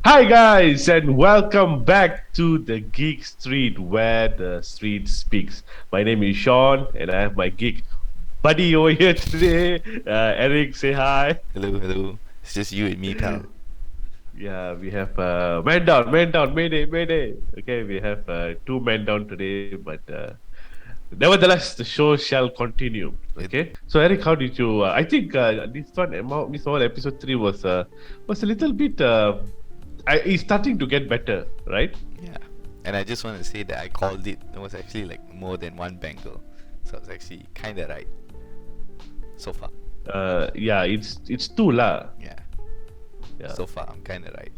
Hi, guys, and welcome back to the Geek Street, where the street speaks. My name is Sean, and I have my geek buddy over here today. Eric, say hi. Hello, hello. It's just you and me, pal. Yeah, we have man down, mayday, mayday. Okay, we have two men down today, but nevertheless, the show shall continue. It, Okay, so Eric, how did you? I think this one, episode 3 was a little bit. It's starting to get better, right? yeah. And I just want to say that I called it. It was actually like more than one bangle. So it's actually kind of right so far. Yeah, it's two lah. Yeah. Yeah. So far, I'm kind of right.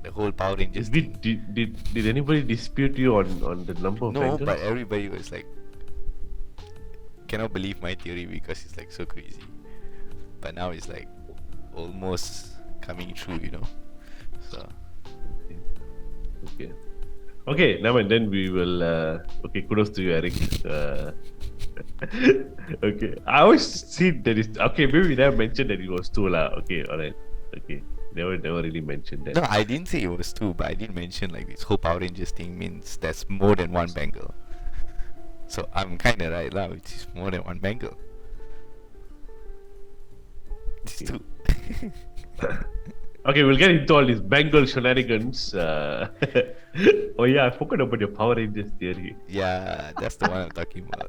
The whole Power Rangers thing. Did anybody dispute you on the number of No, bangles? but everybody was like, cannot believe my theory because it's like so crazy. But now it's like almost coming true, you know? So, Okay. Okay, now and then we will. Okay, kudos to you, Eric. Okay, I always see that it's okay. Maybe we never mentioned that it was two lah. Okay, alright. Okay, never really mentioned that. no, I didn't say it was two, but I did mention like this whole Power Rangers thing means there's more than one bangle. So I'm kind of right now, which is more than one bangle. It's Okay. two. Okay, we'll get into all these Bengal shenanigans. Oh yeah, I forgot about your Power Rangers theory. Yeah, that's the one I'm talking about.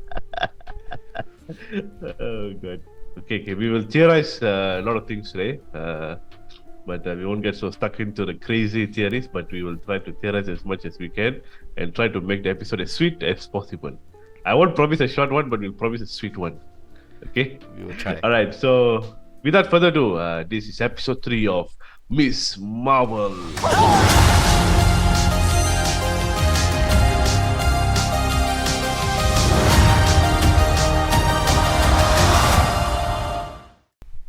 Oh god. Okay. We will theorize a lot of things today, but we won't get so stuck into the crazy theories. But we will try to theorize as much as we can and try to make the episode as sweet as possible. I won't promise a short one, but we'll promise a sweet one. Okay. We will try. All right. So without further ado, this is episode 3 of Miss Marvel.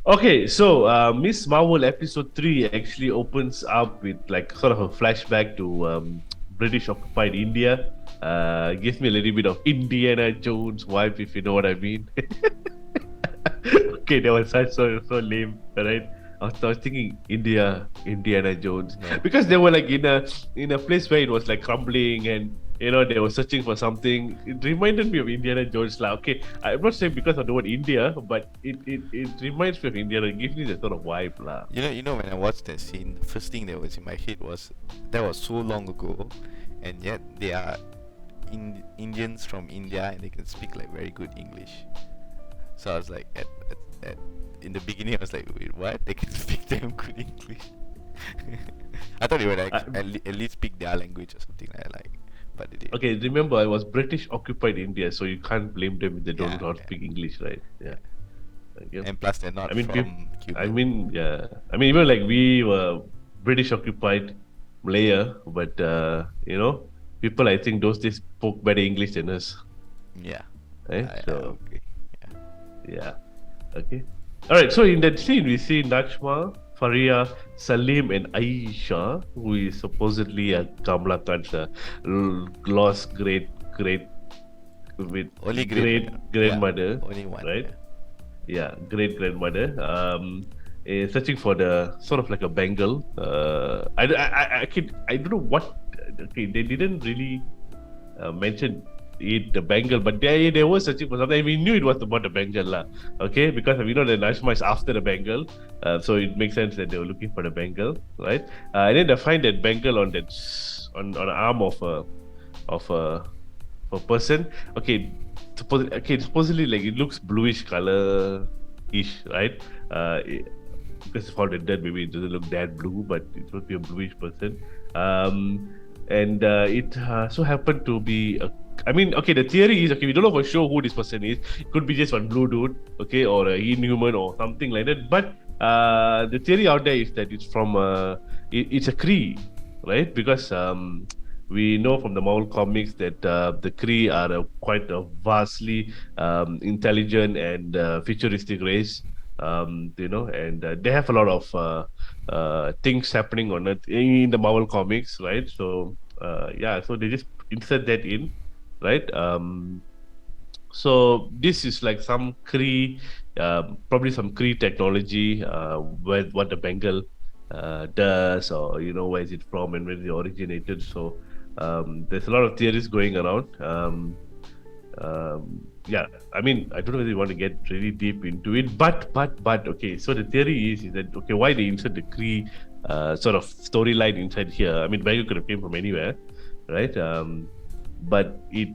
Okay, so Miss Marvel episode 3 actually opens up with like sort of a flashback to British occupied India. Gives me a little bit of Indiana Jones vibe, if you know what I mean. Okay, that was so lame, right? I was thinking Indiana Jones, No. because they were like in a place where it was like crumbling, and they were searching for something. It reminded me of Indiana Jones lah. Okay, I'm not saying because of the word India, but it reminds me of Indiana. It gives me that sort of vibe lah. You know, when I watched that scene, the first thing that was in my head was that was so long ago, and yet they are Indians from India and they can speak like very good English. So I was like, in the beginning, I was like, wait, what? They can speak damn good English. I thought they would like at least speak their language or something like, but they didn't. Okay, remember I was British occupied India, so you can't blame them if they don't Yeah, know how to yeah. speak English, right? Yeah. Okay. And plus, they're not I mean, from Cuba. yeah. I mean, even like we were British occupied Malaya, but people I think those days spoke better English than us, Yeah. right? I So agree. Yeah. yeah, okay. All right. So in that scene, we see Najma, Faria, Salim, and Aisha, who is supposedly a Kamala Khan's lost great with Only great grandmother, Yeah, only one. right? Yeah, great grandmother. Is searching for the sort of like a bangle. I don't know what. Okay, they didn't really mention the bangle, but they were searching for something. We knew it was about the bangle lah. Okay, because we know the Najma is after the bangle, so it makes sense that they were looking for the bangle, right? And then they find that bangle on an arm of a person. Okay, supposedly like it looks bluish color ish, right? Because it's found in dead, maybe it doesn't look that blue, but it would be a bluish person. And it so happened to be I mean, okay, the theory is, okay, we don't know for sure who this person is. It could be just one blue dude, okay, or a inhuman or something like that. But the theory out there is that it's from it's a Kree, right? Because we know from the Marvel comics that the Kree are quite a vastly intelligent and futuristic race. And they have a lot of things happening on it in the Marvel comics, right? So so they just insert that in, right? So this is like some Kree, probably some Kree technology, with what the Bengal does, or where is it from and where it originated. So there's a lot of theories going around. Yeah, I mean, I don't know whether you want to get really deep into it, but okay. So the theory is that okay, why they insert the Kree sort of storyline inside here? I mean, Bangalore could have came from anywhere, right? But it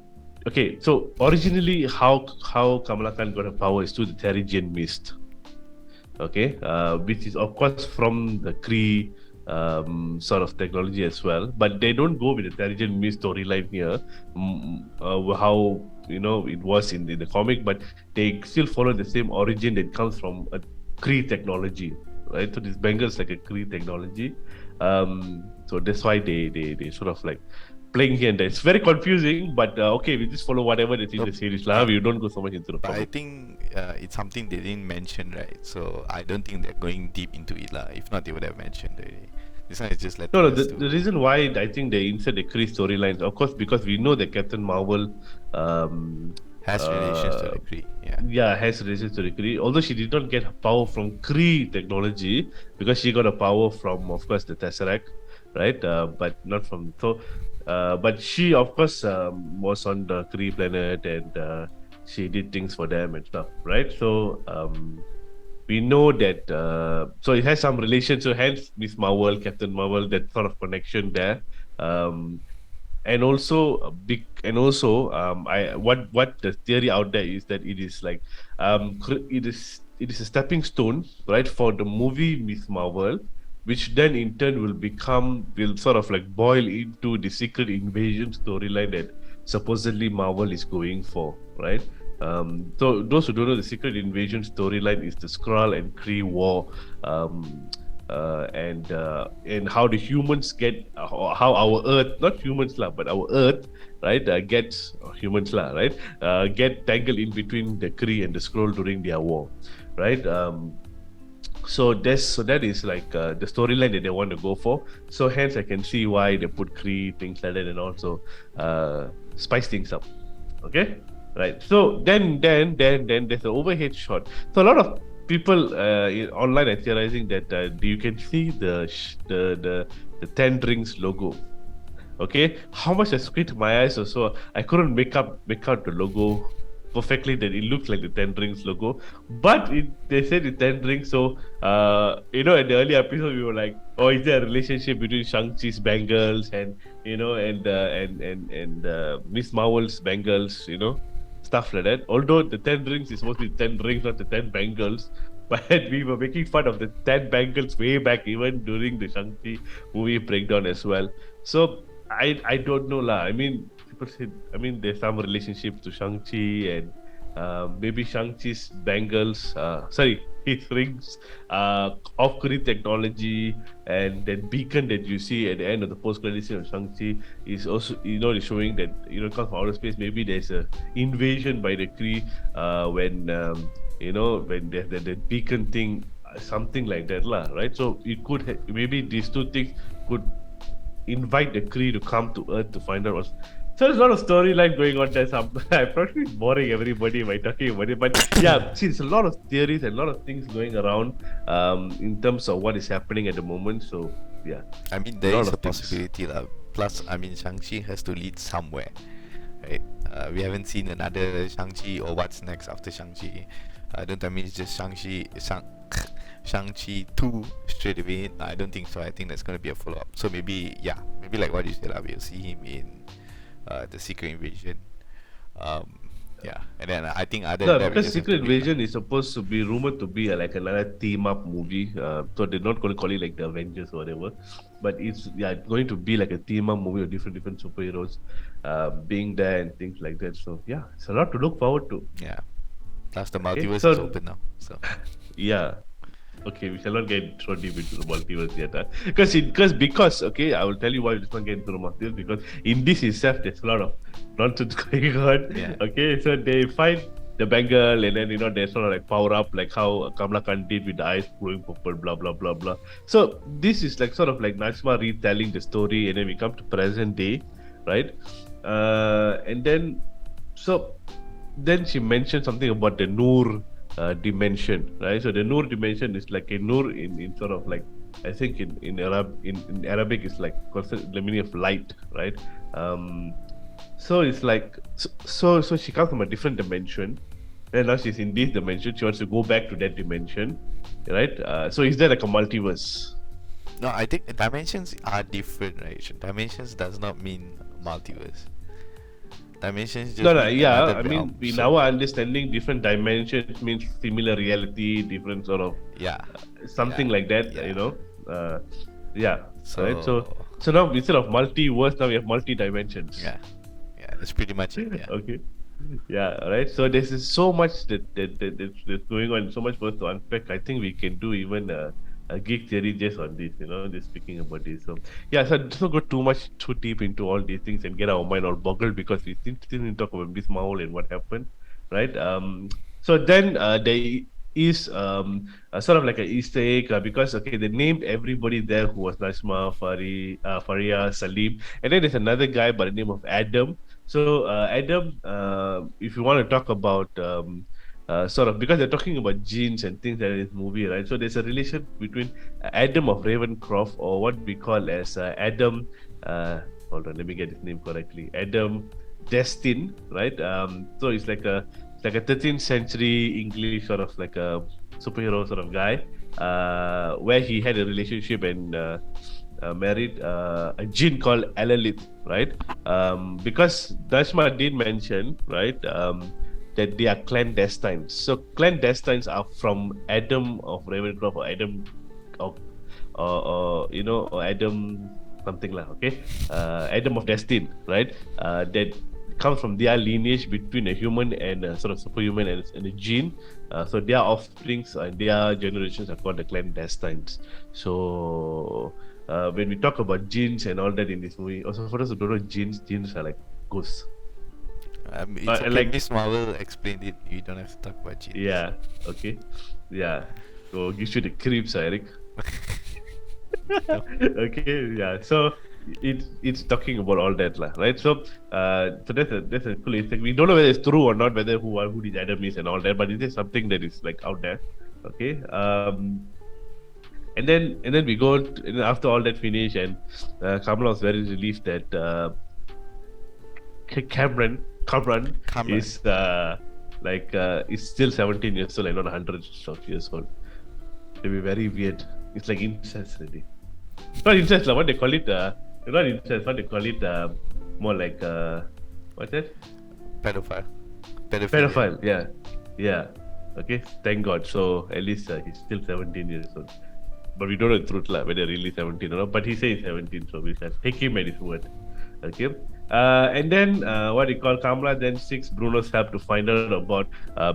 okay. So originally, how Kamala Khan got her power is through the Terrigen mist, okay, which is of course from the Kree sort of technology as well, but they don't go with the Terrigen mist storyline here, how it was in the comic, but they still follow the same origin that comes from a Kree technology, right? So this Bengal's like a Kree technology, so that's why they sort of like playing here and there. It's very confusing, but okay, we just follow whatever that's in the series. We don't go so much into the But I comic. think it's something they didn't mention, right? So I don't think they're going deep into it, lah. If not, they would have mentioned already. This one is just letting No, us the reason why I think they insert the Kree storylines, of course, because we know that Captain Marvel, has relations to the Kree, yeah. yeah, has relations to the Kree. Although she did not get her power from Kree technology, because she got a power from, of course, the Tesseract, right? But not from but she, of course, was on the Kree planet, and she did things for them and stuff, right? So we know that so it has some relation. So hence Miss Marvel, Captain Marvel, that sort of connection there. Um, and also I what the theory out there is that it is like it is a stepping stone, right, for the movie Miss Marvel, which then in turn will sort of like boil into the secret invasion storyline that supposedly Marvel is going for, right? So those who don't know, the secret invasion storyline is the Skrull and Kree war, and how the humans get how our Earth, not humans lah, but our Earth, right, gets humans lah, right, get tangled in between the Kree and the Skrull during their war, right? So that is like the storyline that they want to go for. So hence I can see why they put Kree things like that, and also spice things up. Okay, right. So then there's an overhead shot. So a lot of people online are theorizing that you can see the Ten Rings logo. Okay, how much I squint my eyes or so, I couldn't make out the logo perfectly, that it looks like the Ten Rings logo. But they said the Ten Rings, so at the early episode we were like, oh, is there a relationship between Shang-Chi's bangles and Miss Marvel's bangles, stuff like that. Although the Ten Rings is supposed to be 10 rings, not the 10 bangles. But we were making fun of the 10 bangles way back, even during the Shang-Chi movie breakdown as well. So I don't know lah. I mean, people say, I mean, there's some relationship to Shang-Chi, and maybe Shang-Chi's bangles, sorry, his rings, of Kree technology, and that beacon that you see at the end of the post-credit scene of Shang-Chi is also, is showing that, comes from outer space. Maybe there's a invasion by the Kree when there's that beacon thing, something like that lah, right? So it could maybe these two things could invite the Kree to come to Earth to find out what's. So there's a lot of storyline going on there. I'm probably boring everybody by talking about it, but yeah, see, there's a lot of theories and a lot of things going around in terms of what is happening at the moment. So yeah, I mean, there is a possibility lah. Plus, I mean, Shang-Chi has to lead somewhere, right? We haven't seen another Shang-Chi or what's next after Shang-Chi. Don't tell me it's just Shang-Chi 2 straight away. I don't think so. I think that's going to be a follow-up. So maybe like what you said, we'll see him in the Secret Invasion. Yeah, and then I think other than that, because Secret Invasion is supposed to be rumored to be like another team-up movie. So they're not going to call it like the Avengers or whatever, but it's going to be like a team-up movie of different superheroes being there and things like that. So yeah, it's a lot to look forward to. Yeah. Plus the multiverse is open now. So yeah. Okay, we shall not get so deep into the multiverse yet. Because okay, I will tell you why we just not get into the multiverse, because in this itself there's a lot of nonsense going on. Yeah. Okay, so they find the bangle, and then they sort of like power up, like how Kamala Khan did with the eyes glowing purple, blah blah blah blah. So this is like sort of like Najma retelling the story, and then we come to present day, right? And then she mentioned something about the Noor dimension, right? So the Noor dimension is like a Noor in sort of like I think in Arabic it's like the meaning of light, right? Um, so it's like so she comes from a different dimension, and now she's in this dimension. She wants to go back to that dimension, right? So is there like a multiverse? No, I think dimensions are different, right? Dimensions does not mean multiverse. Dimensions No, just no, mean yeah. another I mean, realm. in So our understanding, different dimensions means similar reality, different sort of yeah, something yeah, like that. yeah. Uh, yeah, right. So, So so now instead of multiverse, now we have multi dimensions. yeah, yeah. That's pretty much it. Yeah. Okay. Yeah, right. So there's so much that's going on, so much for us to unpack. I think we can do even a geek theory just on this, just speaking about this. So yeah, so let's not go too deep into all these things and get our mind all boggled because we still need to talk about Miss Marvel and what happened, right? So then there is a sort of like an Easter egg because okay, they named everybody there who was Najma, Faria, Salim, and then there's another guy by the name of Adam. So, Adam, if you want to talk about sort of because they're talking about genes and things like this movie, right? So there's a relation between Adam of Ravencroft, or what we call as Adam. Hold on, let me get his name correctly. Adam Destin, right? So it's like a 13th century English sort of like a superhero sort of guy, where he had a relationship and married a jinn called Alalith, right? Because Dashma did mention, right, that they are clandestines. So clandestines are from Adam of Ravencroft or Adam of, or Adam something like, okay, Adam of Destiny, right? That comes from their lineage between a human and a sort of superhuman and a jinn. So their offsprings and their generations are called the clandestines. So when we talk about jinns and all that in this movie, also for those who don't know, jinns are like ghosts. It's okay. Like, Miss Marvel explained it. You don't have to talk about genes. yeah, okay, yeah. So gives you the creeps, Eric. Okay, yeah. So it's talking about all that, lah, right? So that's a cool thing. We don't know whether it's true or not, whether who this Adam is and all that, but it is something that is like out there. Okay. And then we go and then after all that finish, and Kamala was very relieved that Cameron Cameron. is is still 17 years old and not 100 of years old. It'll be very weird. It's like incest already. Not incest, like what they call it. Not incest. What they call it. More like what's that? Pedophile. Pedophile. Yeah, yeah. Okay. Thank God. So at least he's still 17 years old. But we don't know the truth, lah, whether really 17 or not. But he says he's 17, so we can take him at his word. Okay. And then what they call Kamala then seeks Bruno's help to find out about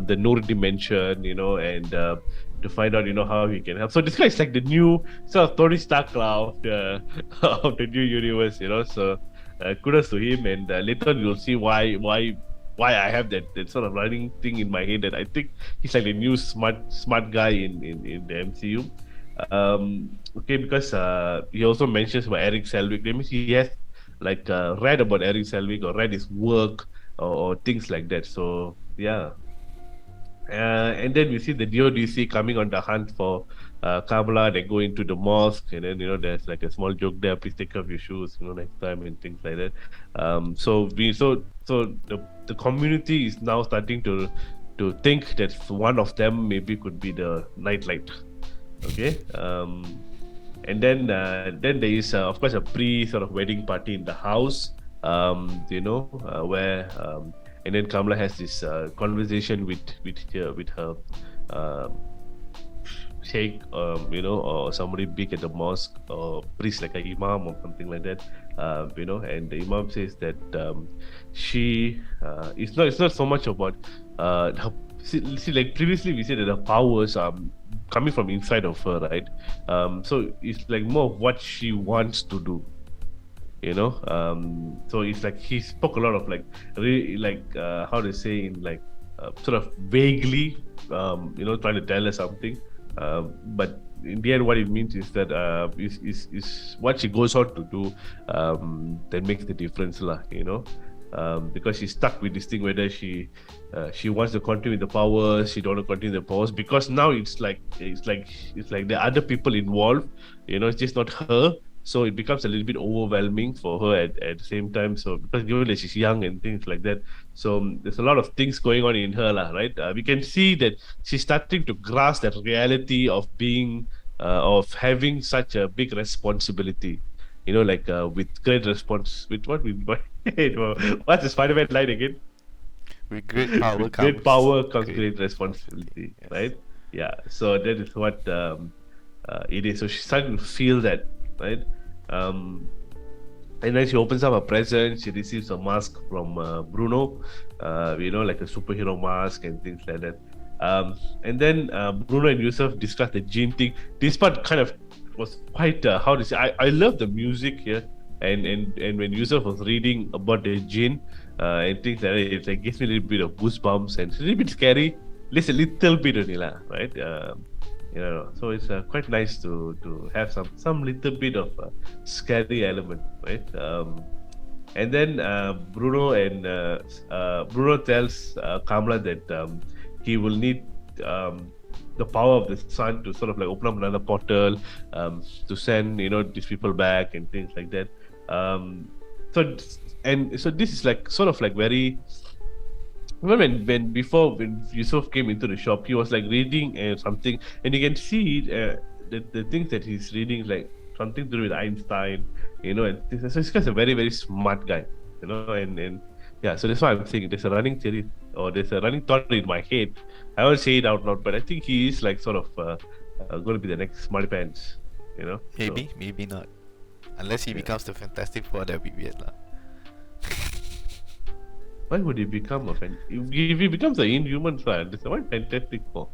the Noor dimension, and to find out, how he can help. So this guy is like the new sort of Tony Stark of the of the new universe, So kudos to him, and later on you'll see why I have that sort of running thing in my head that I think he's like the new smart guy in the MCU. Okay, because he also mentions about Eric Selvig. That means he has like read about Eric Selvig or read his work or things like that. So yeah. And then we see the DODC coming on the hunt for Kamala. They go into the mosque, and then there's like a small joke there. Please take off your shoes, next time, and things like that. So the community is now starting to think that one of them maybe could be the nightlight. Okay. And then there is of course a sort of wedding party in the house. Where and then Kamala has this conversation with her sheikh, or somebody big at the mosque, or priest like an imam or something like that, and the imam says that it's not so much about her. See, like previously we said that the powers are coming from inside of her, right? So it's like more of what she wants to do. So it's like he spoke a lot of like really like how to say in like sort of vaguely trying to tell us something, but in the end what it means is that is what she goes out to do that makes the difference lah. because she's stuck with this thing whether she wants to continue with the powers, she don't want to continue the powers because now it's like the other people involved, it's just not her. So it becomes a little bit overwhelming for her at the same time. So because given that she's young and things like that, so there's a lot of things going on in her, lah, right? We can see that she's starting to grasp that reality of of having such a big responsibility. Like with great response, with what's the Spider-Man line again? With great power With great comes power comes great great responsibility. responsibility, Yes. right? Yeah. So that is what it is. So she's starting to feel that, right? Um, and then she opens up a present. She receives a mask from Bruno, like a superhero mask and things like that. And then Bruno and Yusuf discuss the gene thing. This part kind of was quite how to say. I love the music here, and when Yusuf was reading about the gene and things like that, it like gives me a little bit of goosebumps and it's a little bit scary. Just a little bit only, lah, right? So it's quite nice to have some little bit of scary element, right? And then Bruno tells Kamala that he will need the power of the sun to sort of like open up another portal, to send these people back and things like that. So so this is like sort of like very. Remember when Yusuf came into the shop, he was like reading something, and you can see the things that he's reading is like something to do with Einstein, and so this guy's a very very smart guy, and yeah, so that's why I'm saying there's a running theory or there's a running thought in my head. I won't say it out loud, but I think he is like sort of going to be the next Smarty Pants, Maybe, maybe not. Unless he Yeah. becomes the Fantastic Four, that'd be weird, lah. Why would he become if he becomes an inhuman fan? That's why Fantastic Four.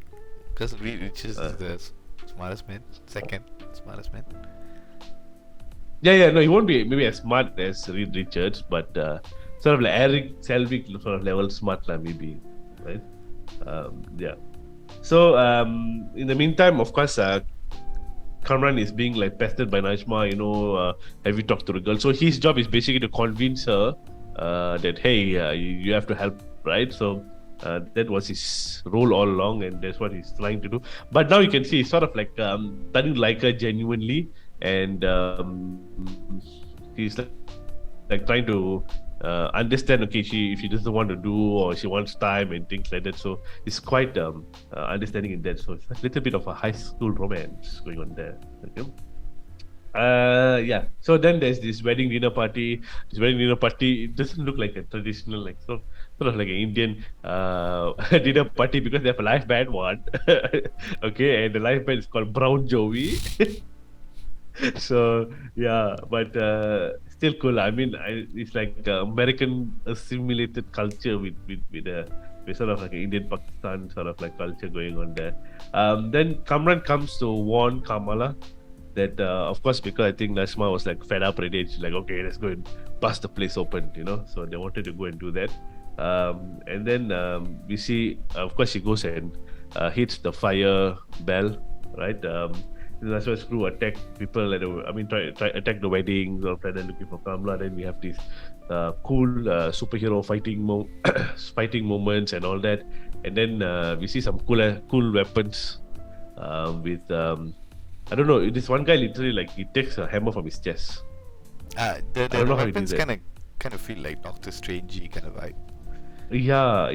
Because Reed Richards Uh. is the smartest man, second smartest man. Yeah, no, he won't be maybe as smart as Reed Richards, but sort of like Eric Selvig sort of level smart, lah, maybe, right? Yeah. So in the meantime, of course, Kamran is being like pestered by Najma. Have you talked to the girl? So his job is basically to convince her that hey, you have to help, right? So that was his role all along, and that's what he's trying to do. But now you can see he's sort of like starting to like her genuinely, and he's like trying to understand. Okay, if she doesn't want to do or she wants time and things like that. So it's quite understanding in that. So it's a little bit of a high school romance going on there. Okay. Yeah. So then there's this wedding dinner party. This wedding dinner party, it doesn't look like a traditional, like sort of like an Indian dinner party because they have a live band one. Okay, and the live band is called Brown Joey. So yeah, but still cool. I mean, it's like American assimilated culture with sort of like an Indian Pakistan sort of like culture going on there. Then Kamran comes to warn Kamala that of course, because I think Nashma was like fed up already. She's like, okay, let's go and bust the place open, So they wanted to go and do that. And then we see, of course, she goes and hits the fire bell, right? Nashma's crew attack people. Try attack the wedding. They're looking for Kamala. Then we have these cool superhero fighting moments and all that. And then we see some cool weapons with. I don't know. This one guy literally like he takes a hammer from his chest. The don't know how he weapons did that. kind of feel like Doctor Strangey kind of vibe. Yeah.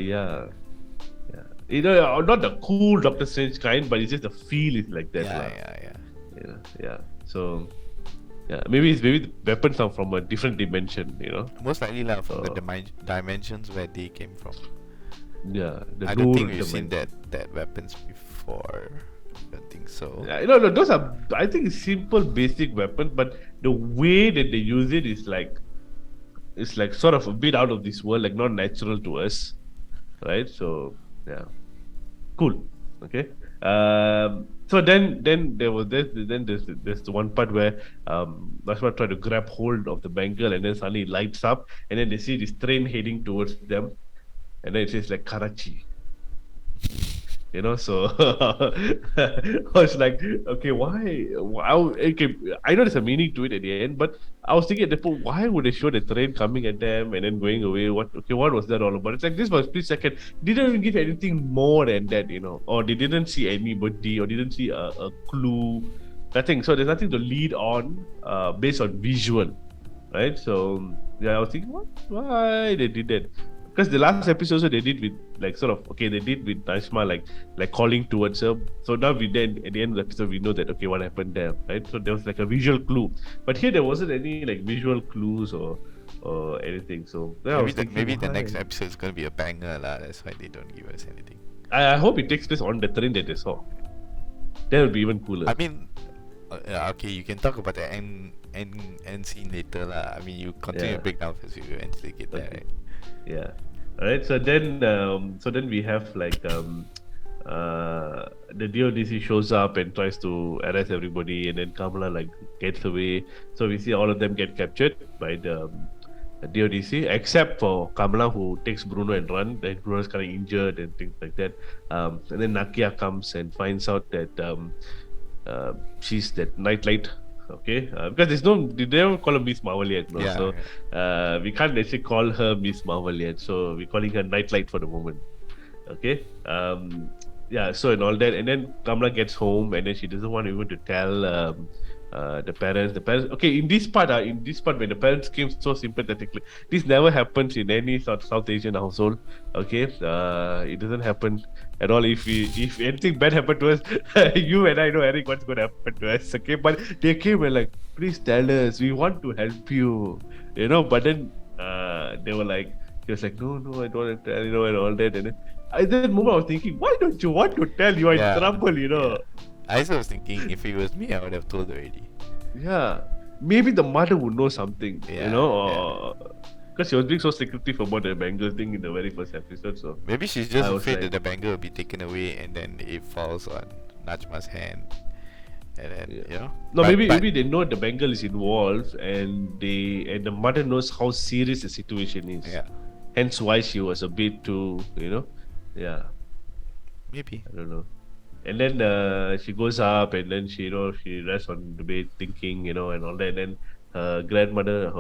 Not the cool Doctor Strange kind, but it's just the feel is like that. Yeah. Yeah. So, yeah, maybe the weapons are from a different dimension. Most likely lah from the Oh. dimensions where they came from. Yeah. The I don't think Noor we've seen dimension. that weapons before. I don't think so. Yeah, no, those are I think simple basic weapons, but the way that they use it is like it's like sort of a bit out of this world, like not natural to us, right? So yeah, cool. Okay. So then there's the one part where Nashma tried to grab hold of the bangle and then suddenly it lights up and then they see this train heading towards them and then it says like Karachi. So I was like, okay, why? Okay, I know there's a meaning to it at the end, but I was thinking at the point, why would they show the train coming at them and then going away? What was that all about? It's like this was split second. Didn't even give anything more than that, or they didn't see anybody or didn't see a clue, nothing. So there's nothing to lead on, based on visual, right? So yeah, I was thinking, why they did that? Because the last episode so they did with like sort of okay, they did with Najma like calling towards her. So now we then at the end of the episode we know that okay, what happened there, right? So there was like a visual clue, but here there wasn't any like visual clues or anything. So then I Maybe was thinking, maybe the why? next episode is gonna be a banger lah. That's why they don't give us anything. I hope it takes place on the train that they saw. That would be even cooler. I mean, yeah, okay, you can talk about the end scene later lah. I mean, you continue to Yeah. break down first. We eventually get there, Okay. right? Yeah. All right. So then we have like the DODC shows up and tries to arrest everybody, and then Kamala like gets away. So we see all of them get captured by the DODC, except for Kamala who takes Bruno and run. Then Bruno's kind of injured and things like that. And then Nakia comes and finds out that she's that nightlight. Okay, because they don't call her Miss Marvel yet, no. Yeah, So we can't actually call her Miss Marvel yet. So we're calling her Nightlight for the moment. Okay. Yeah. So and all that, and then Kamala gets home, and then she doesn't want even to tell the parents. The parents. Okay. In this part, when the parents came so sympathetically, this never happens in any South Asian household. Okay. It doesn't happen at all. If anything bad happened to us, you and I know Eric what's going to happen to us. Okay. But they came and like, please tell us. We want to help you. But then they were like. He was like, no, I don't want to tell, and all that. And then at that moment, I was thinking, why don't you want to tell? You are Yeah, in trouble, yeah. I also was thinking, if it was me, I would have told already. Yeah. Maybe the mother would know something, Yeah, or because she was being so secretive about the Bengal thing in the very first episode. So Maybe she's just I was afraid like- that the banger will be taken away and then it falls on Najma's hand. And then, Yeah. no, But- maybe but- maybe they know the Bengal is involved, and the mother knows how serious the situation is. Yeah, Hence why she was a bit too, yeah. maybe. I don't know. And then she goes up, and then she rests on the bed thinking, and all that. And then her grandmother,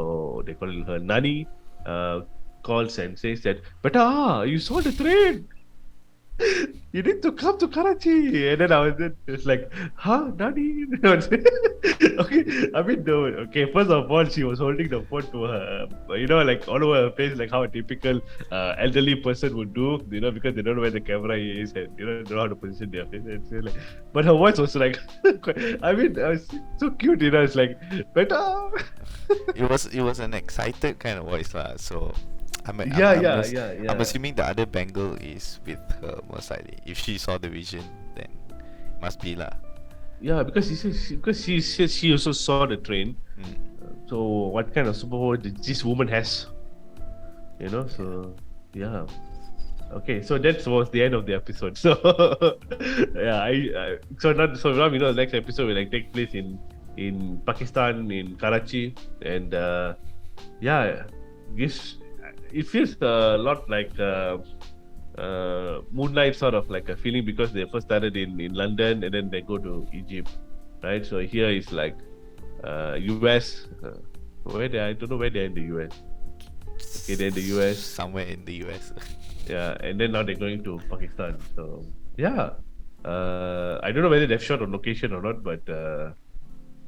they call it her nani, calls and says that, "Beta, you saw the train. You need to come to Karachi." And then I was just like, "Huh, nani?" Okay, I mean, no. Okay, first of all, she was holding the phone to her, like all over her face, like how a typical elderly person would do, because they don't know where the camera is, and they don't know how to position their face. And so, like, but her voice was like, I mean, was so cute, It's like, "Beta." It was an excited kind of voice lah. So I'm assuming the other Bengal is with her most likely. If she saw the vision, then must be lah. Yeah, because she said she also saw the train. Mm. So what kind of superpower this woman has? So yeah. Okay, so that was the end of the episode. So yeah, so now we know the next episode will take place in Pakistan, in Karachi, and yeah, it feels a lot like Moonlight, sort of like a feeling, because they first started in London and then they go to Egypt, right? So here is like US. I don't know where they're in the US. Okay, they're in the US. Somewhere in the US. Yeah, and then now they're going to Pakistan. So yeah, I don't know whether they've shot on location or not, but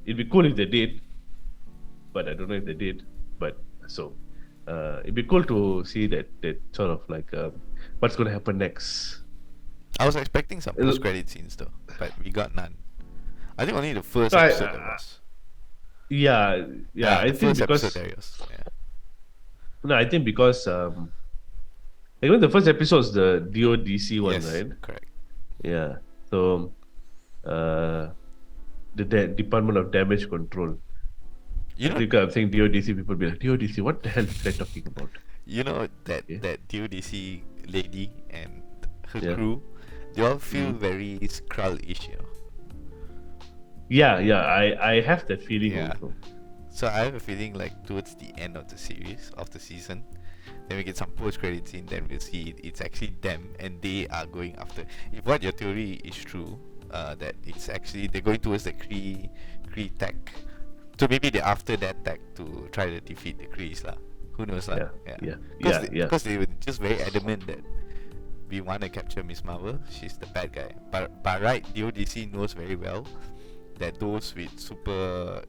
it'd be cool if they did. But I don't know if they did. But so it'd be cool to see that sort of like what's going to happen next. I was expecting some post-credit scenes though, but we got none. I think only the first So episode there was. Yeah. I the think first because episode there was. Yeah. no, I think because even the first episode was the DODC one, Yes, right? correct. Yeah. So the Department of Damage Control. You know, I'm saying DODC, people be like, DODC, what the hell is that talking about? you know that Yeah. that DODC lady and her Yeah. crew, they all feel very Skrull-ish, Yeah, I have that feeling Yeah. also. So I have a feeling like towards the end of the series, of the season, Then we get some post credit scene. Then we'll see it's actually them, and they are going after. If what your theory is true, that it's actually they're going towards the Kree tech. So maybe they're after that tech to try to defeat the Krees lah. Who knows lah? Because they were just very adamant that we want to capture Miss Marvel. She's the bad guy. But right, DODC knows very well that those with super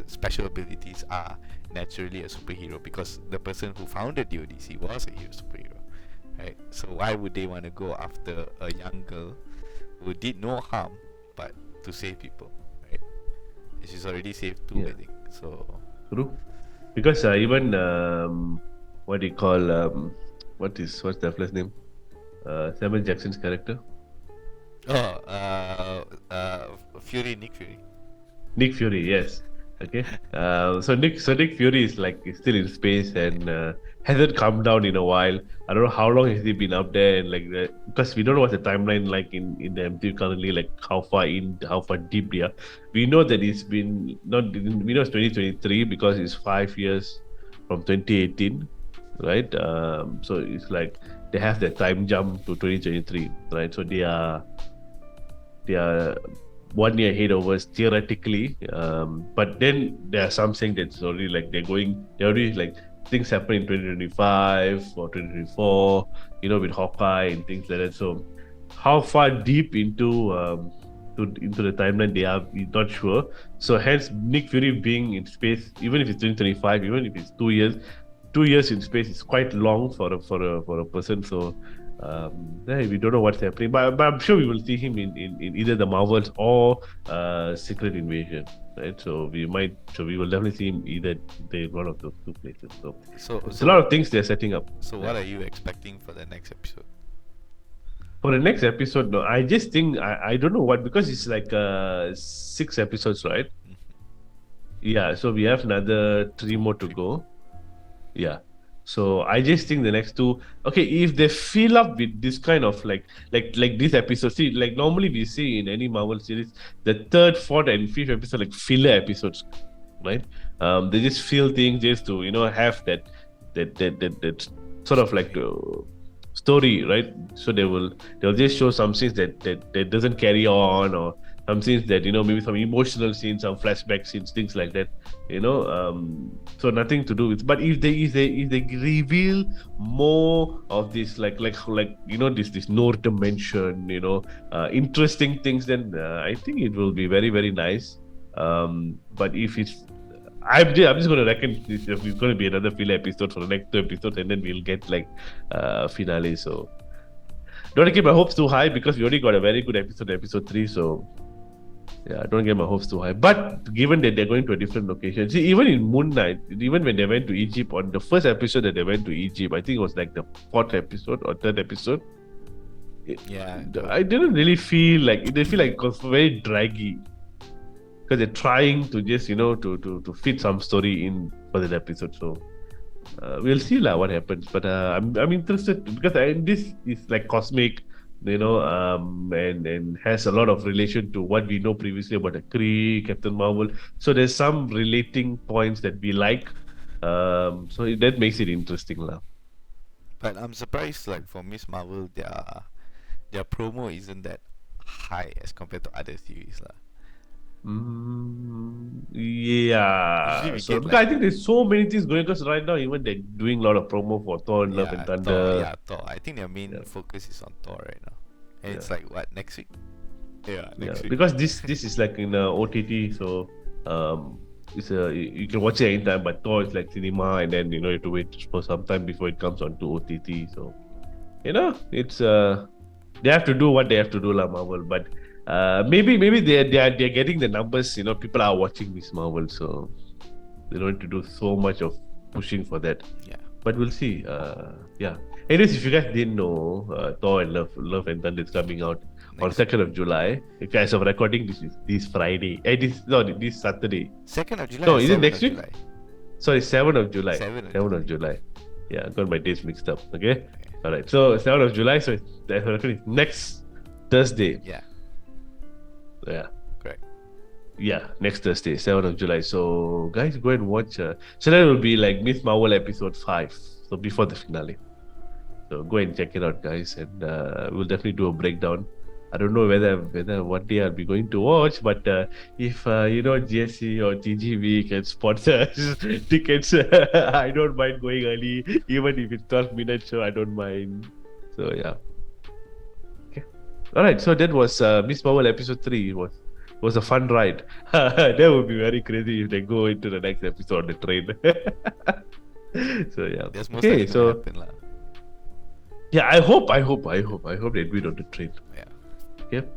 special abilities are naturally a superhero, because the person who founded DODC was a superhero, right? So why would they want to go after a young girl who did no harm but to save people, right? She's already saved two, I think. So true, because even what do you call what's the fellow's name? Samuel Jackson's character. Nick Fury, yes. Okay. So Nick Fury is still in space and hasn't come down in a while. I don't know how long has he been up there, and because we don't know what's the timeline like in the MCU currently, like how far deep they are. We know that it's been we know it's 2023 because it's 5 years from 2018, right? So it's like they have the time jump to 2023, right? So they are 1 year ahead of us theoretically, but then there are some saying that it's already things happen in 2025 or 2024, with Hawkeye and things like that. So how far deep into the timeline they are, we're not sure. So hence Nick Fury being in space, even if it's 2025, even if it's 2 years, 2 years in space is quite long for a person. So we don't know what's happening, but I'm sure we will see him in either the Marvels or Secret Invasion, right? So we will definitely see him either in one of those two places. So it's a lot of things they're setting up. So what are you expecting for the next episode? For the next episode, no, I just think I don't know what, because it's like 6 episodes, right? Mm-hmm. Yeah, so we have another 3 more to go. Yeah. So I just think the next 2, okay, if they fill up with this kind of like this episode, see, like normally we see in any Marvel series, the 3rd, 4th, and 5th episode like filler episodes, right? They just fill things just to have that sort of like story, right? So they'll just show some scenes that doesn't carry on, or some scenes that maybe some emotional scenes, some flashback scenes, things like that, so nothing to do with. But if they reveal more of this this Noor dimension, interesting things, then I think it will be very, very nice. But if it's I'm just going to reckon it's going to be another filler episode for the next 2 episodes, and then we'll get finale. So don't keep my hopes too high, because we already got a very good episode 3. So yeah, don't get my hopes too high. But given that they're going to a different location, see, even in Moon Knight, even when they went to Egypt, on the first episode that they went to Egypt, I think it was like the 4th episode or 3rd episode. I didn't really feel like it. They feel like it was very draggy, because they're trying to just to fit some story in for that episode. So we'll see what happens. But I'm interested, because this is like cosmic, and has a lot of relation to what we know previously about the Kree, Captain Marvel. So there's some relating points that we like. So that makes it interesting lah. But I'm surprised, like for Miss Marvel, their promo isn't that high as compared to other series lah. Yeah. So because I think there's so many things going on, because right now even they're doing a lot of promo for Thor, Love and Thunder. Thor. I think their main focus is on Thor right now. And it's like what, next week? Next week. Because this is like in OTT, so it's you can watch it anytime, but Thor is like cinema, and then you have to wait for some time before it comes onto OTT. So it's they have to do what they have to do, Marvel. But maybe they're getting the numbers. People are watching Miss Marvel, so they don't need to do so much of pushing for that. Yeah. But we'll see. Anyways, if you guys didn't know, Thor and Love and Thunder is coming out on 2nd of July. As of recording, this Friday. This Saturday. 2nd of July. No, is it next week? Sorry, 7th of July. 7th of July. Yeah, I got my dates mixed up. Okay. All right. So 7th of July. So it's next Thursday. Yeah. Correct. Yeah, next Thursday, 7th of July. So guys, go and watch. So that will be like Miss Marvel episode 5. So before the finale. So go and check it out, guys, and we'll definitely do a breakdown. I don't know whether one day I'll be going to watch, but if GSC or TGV can sponsor tickets, I don't mind going early, even if it's 12 minutes show. I don't mind. So yeah. Okay. All right. So that was Miss Marvel episode 3. It was a fun ride. That would be very crazy if they go into the next episode on the train. So yeah. That's most likely gonna happen lah. Yeah, I hope they do it on the train. Yeah. Okay.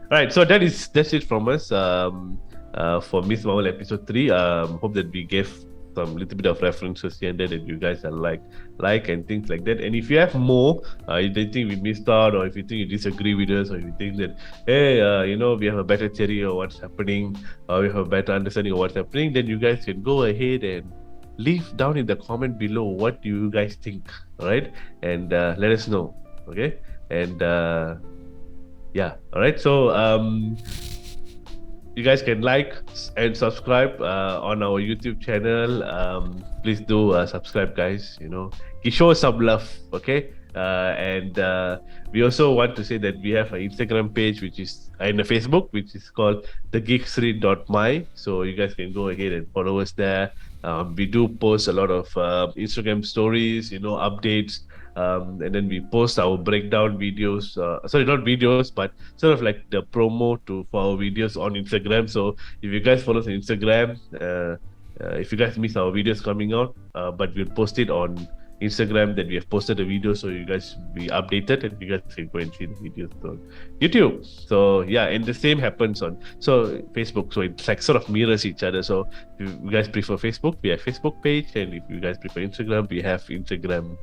Right, so that's it from us for Miss Marvel episode 3. Hope that we gave some little bit of references here and there that you guys are like and things like that. And if you have more, if you think we missed out, or if you think you disagree with us, or if you think that we have a better theory of what's happening, or we have a better understanding of what's happening, then you guys can go ahead and leave down in the comment below what you guys think, right? And let us know, okay? And yeah, all right. So you guys can like and subscribe on our YouTube channel. Please do subscribe, guys. Show us some love, okay? And we also want to say that we have an Instagram page, which is and a Facebook, which is called thegeekstreet.my. So you guys can go ahead and follow us there. We do post a lot of Instagram stories, updates, and then we post our breakdown videos. Sorry, not videos, but sort of like the promo for our videos on Instagram. So if you guys follow us on Instagram, if you guys miss our videos coming out, but we'll post it on Instagram that we have posted the video, so you guys be updated and you guys can go and see the videos on YouTube. So yeah, and the same happens on Facebook. So it's like sort of mirrors each other. So if you guys prefer Facebook, we have Facebook page, and if you guys prefer Instagram, we have Instagram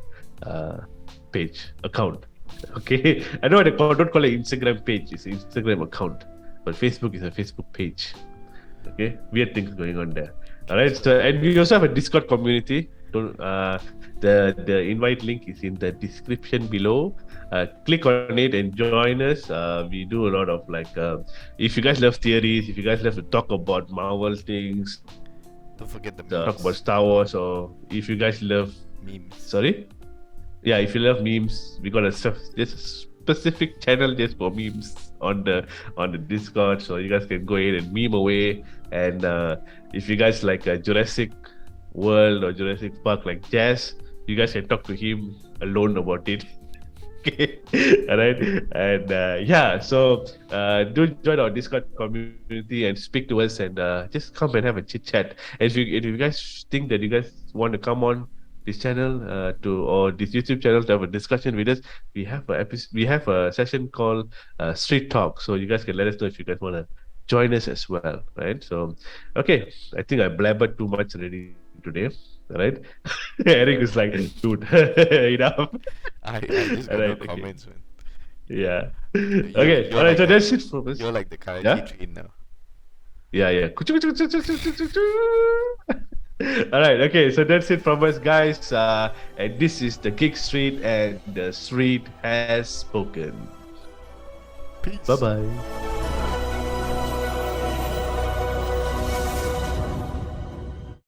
page account. Okay, I know don't call it Instagram page, it's Instagram account, but Facebook is a Facebook page. Okay, weird things going on there. All right, so and we also have a Discord community. The invite link is in the description below. Click on it and join us. We do a lot of if you guys love theories, if you guys love to talk about Marvel things, don't forget the memes. Talk about Star Wars, or if you guys love memes. Sorry? Yeah, if you love memes, we got a specific channel just for memes on the Discord, so you guys can go ahead and meme away. And if you guys like Jurassic World or Jurassic Park like Jazz, you guys can talk to him alone about it. Okay, all right, and so do join our Discord community and speak to us, and just come and have a chit chat. And if you guys think that you guys want to come on this channel or this YouTube channel to have a discussion with us, we have a session called Street Talk, so you guys can let us know if you guys want to join us as well, right? So okay, I think I blabbered too much already today, right? Eric is like, dude, enough. I just got no Okay. comments, man. Yeah. You're Okay. All right. like So the- that's it for us. You're like the Karachi Yeah? train now. Yeah. All right. Okay. So that's it from us, guys. And this is the Geek Street, and the street has spoken. Peace. Bye bye.